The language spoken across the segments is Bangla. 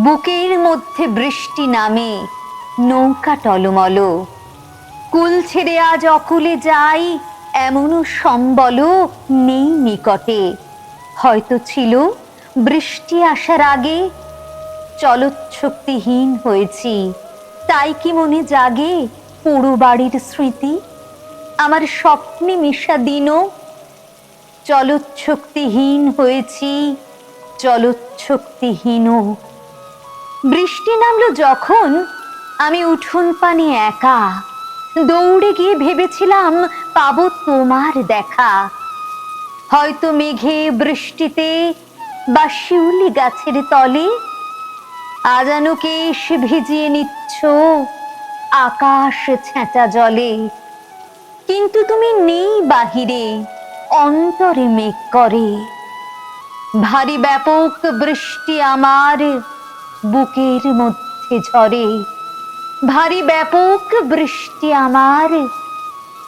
বুকের মধ্যে বৃষ্টি নামে, নৌকা টলমল। কুল ছেড়ে আজ অকুলে যাই, এমনও সম্বল নেই নিকটে। হয়তো ছিল বৃষ্টি আসার আগে, চলৎশক্তিহীন হয়েছি, তাই কি মনে জাগে পোড়ো বাড়ির স্মৃতি? আমার স্বপ্নে মিশা দিনও চলৎশক্তিহীন হয়েছি, চলৎশক্তিহীন। বৃষ্টি নামলো যখন আমি উঠোন পানে একা, দৌড়ে গিয়ে ভেবেছিলাম পাবো তোমার দেখা। হয়তো মেঘে বৃষ্টিতে বা শিউলি গাছের তলে আজানো কেশ ভিজিয়ে নিচ্ছ আকাশ ছেঁচা জলে। কিন্তু তুমি নেই বাহিরে, অন্তরে মেঘ করে। ভারী ব্যাপক বৃষ্টি আমার বুকের মধ্যে ঝরে। ভারী ব্যাপক বৃষ্টি আমার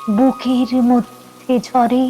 বুকের মধ্যে ঝরে।